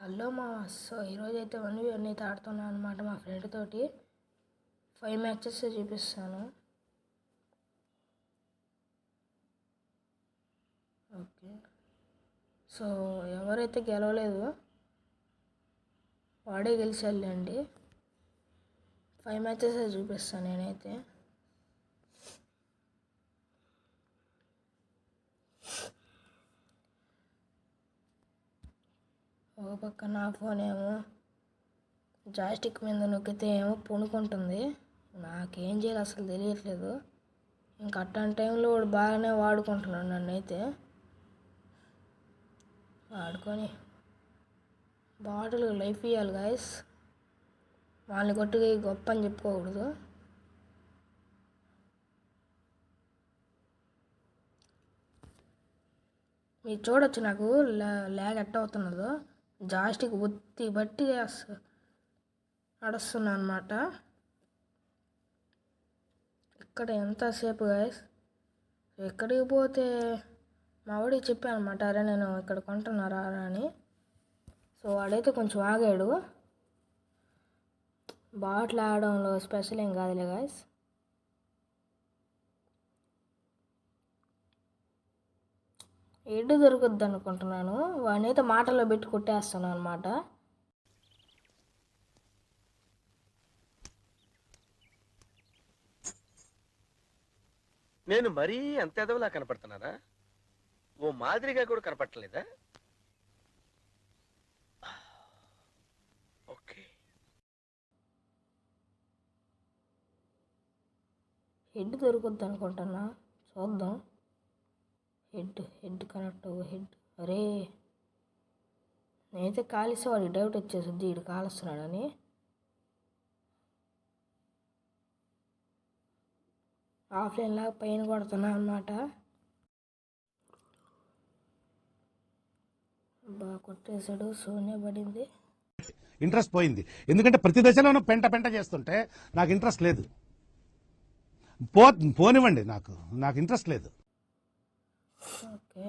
Hello so ఈరోజు అయితే 1v1 అయితే ఆడుతున్నాను అనమాట మా ఫ్రెండ్ తోటి 5 మ్యాచెస్ చూపిస్తాను. ఓకే, సో ఎవరైతే గెలవలేదు వాడే గెలిచాలండి. 5 మ్యాచెస్ చూపిస్తాను నేనైతే. ఒక పక్క నా ఫోన్ ఏమో జాయిస్టిక్ మీద నొక్కితే ఏమో పూనుకుంటుంది. నాకేం చేయాలి అసలు తెలియట్లేదు. ఇంకా అట్లాంటి టైంలో వాడు బాగానే వాడుకుంటున్నాడు నన్ను. అయితే వాడుకొని బాటిల్ లైఫ్ ఇవ్వాలి గాయస్. వాళ్ళని కొట్టుకి గొప్ప అని చెప్పుకోకూడదు. మీరు చూడొచ్చు నాకు ల్యాగ్ ఎట్ట అవుతున్నదో. జాయిస్టిక్ ఒత్తి బట్టి నడుస్తున్నా అనమాట. ఇక్కడ ఎంతసేపు గాయస్. ఎక్కడికి పోతే మా వాడికి చెప్పాను అనమాట, అరే నేను ఇక్కడ కొంటున్నారా అని. సో వాడైతే కొంచెం ఆగాడు. బాటిల్ ఆడడంలో స్పెషల్ ఏం కాదులే గాయస్. ఎడ్డు దొరుకుద్ది అనుకుంటున్నాను. వాడినైతే మాటల్లో పెట్టి కొట్టేస్తున్నాను అనమాట. నేను మరీ అంత ఎదవలా కనపడుతున్నానా? ఓ మాదిరిగా కూడా కనపడలేదా? ఓకే, హెడ్ దొరుకుద్ది అనుకుంటున్నా, చూద్దాం. హెడ్ కనెక్ట్ అవ్వు. హెడ్ అరే నేనైతే కాలిస్తే వాడికి డౌట్ వచ్చేసింది వీడు కాలుస్తున్నాడని. ఆఫ్లైన్ లాగా పైన కొడుతున్నా అనమాట. బాగా కొట్టేశాడు. సోనే పడింది. ఇంట్రెస్ట్ పోయింది. ఎందుకంటే ప్రతి దశలోనూ పెంట చేస్తుంటే నాకు ఇంట్రెస్ట్ లేదు. పోనివ్వండి, నాకు ఇంట్రెస్ట్ లేదు. Okay,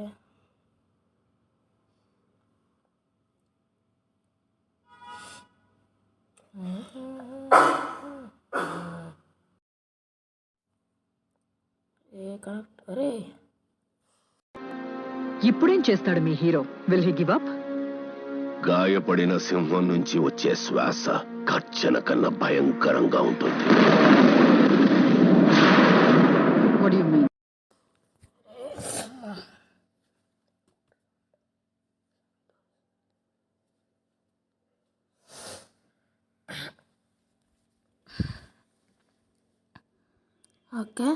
connect. అరే ఇప్పుడేం చేస్తాడు మీ hero? Will he give up? గాయపడిన సింహం నుంచి వచ్చే శ్వాస గర్జన కన్నా భయంకరంగా ఉంటుంది. What do you mean? Okay,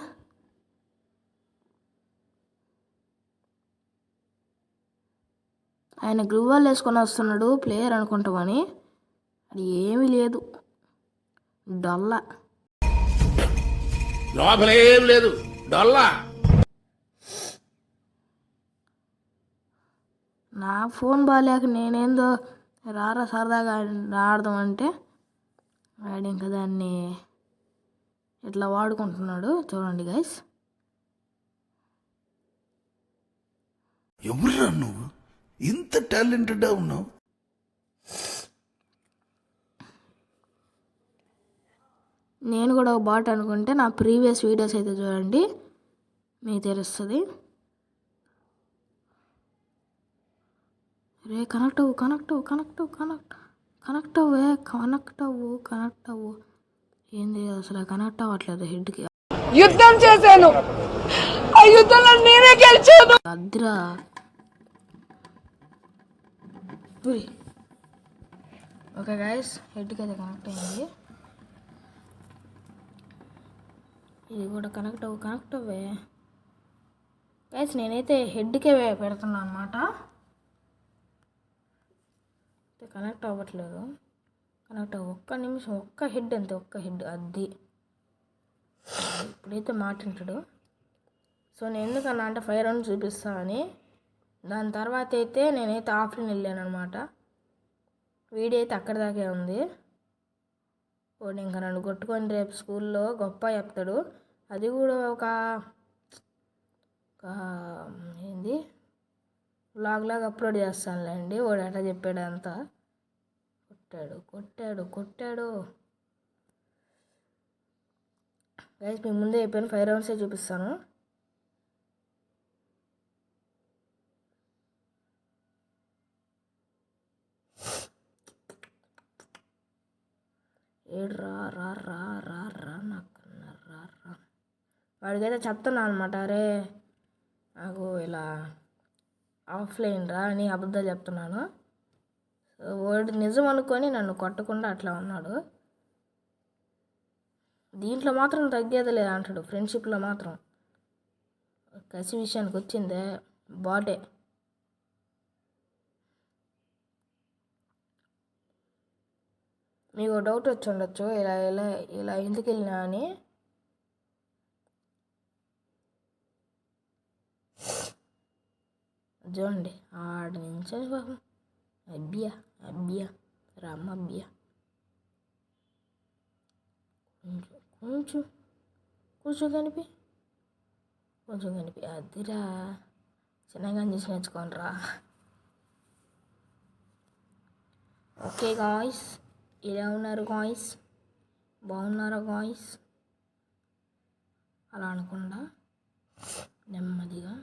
ఆయన గ్లూవాల్ వేసుకొని వస్తున్నాడు ప్లేయర్ అనుకుంటామని. అది ఏమీ లేదు, డొల్ల. లోపలేం లేదు, డొల్లా. నా ఫోన్ బాగాలేక నేనేందో రారా సరదాగా ఆడదాం అంటే వాడు ఇంకా దాన్ని ఇట్లా వాడుకుంటున్నాడు. చూడండి గైస్. ఎవరురా నువ్వు? ఇంత టాలెంటెడ్ ఉన్నావు? నేను కూడా ఒక బాట్ అనుకుంటే నా ప్రీవియస్ వీడియోస్ అయితే చూడండి, మీకు తెలుస్తుంది. రే కనెక్ట్ అవ్వు. ఏంది అసలు కనెక్ట్ అవ్వట్లేదు హెడ్కి. యుద్ధం చేశాను, ఆ యుద్ధంలో నేనే గెలిచాను. అద్రా ఓకే గైస్, హెడ్కి అయితే కనెక్ట్ అయింది. ఇది కూడా కనెక్ట్ అవ్వే గైస్. నేనైతే హెడ్కే పెడుతున్నాను అనమాట. కనెక్ట్ అవ్వట్లేదు. కనెక్ట్ ఒక్క నిమిషం, ఒక్క హెడ్ అంతే, ఒక్క హెడ్. అది ఇప్పుడైతే మాట్లాడాడు. సో నేను ఎందుకన్నా అంటే 5 రౌండ్స్ చూపిస్తామని. దాని తర్వాత అయితే నేనైతే ఆఫ్లైన్ వెళ్ళాను అనమాట. వీడియో అయితే అక్కడి దాకే ఉంది. వాడు ఇంకా నన్ను కొట్టుకొని రేపు స్కూల్లో గొప్ప చెప్తాడు. అది కూడా ఒక ఏంది వ్లాగ్ లాగా అప్లోడ్ చేస్తానులేండి. వాడు ఎట్లా చెప్పాడు అంతా. కొట్టాడు గైస్ మీ ముందే అయిపోయిన 5 రౌండ్సే చూపిస్తాను. ఏడు రా నాకన్నా రా. వాడికైతే చెప్తున్నా అనమాట, అరే నాకు ఇలా ఆఫ్లైన్ రా అని అబద్ధాలు చెప్తున్నాను. సో వాడు నిజం అనుకొని నన్ను కొట్టకుండా అట్లా ఉన్నాడు. దీంట్లో మాత్రం తగ్గేది లేదు అంటాడు, ఫ్రెండ్షిప్లో మాత్రం. కసి విషయానికి వచ్చిందే బాటే. మీకు డౌట్ వచ్చి ఉండొచ్చు ఇలా ఎందుకు వెళ్ళినా అని. చూడండి ఆడ నుంచి పాపం అబ్బియా రమ్మబ్బియా కొంచెం కనిపి అదిరా చిన్నగా చూసి నేర్చుకోండి రా. ఓకే గాయ్స్, ఇలా ఉన్నారు గాయ్స్, బాగున్నారా గాయ్స్? అలా అనకుండా నెమ్మదిగా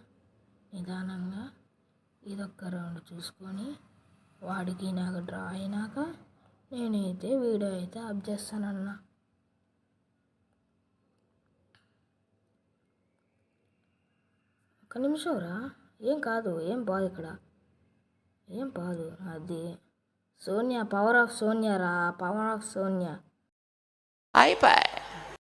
నిదానంగా ఇదొక్క రౌండ్ చూసుకొని వాడికి నాకు డ్రా అయినాక నేనైతే వీడియో అయితే అప్ చేస్తానన్నా. ఒక్క నిమిషం రా, ఏం కాదు, ఏం బాదు ఇక్కడ, ఏం బాదు. అది సోనియా, పవర్ ఆఫ్ సోనియా రా, పవర్ ఆఫ్ సోనియా. అయిపోయి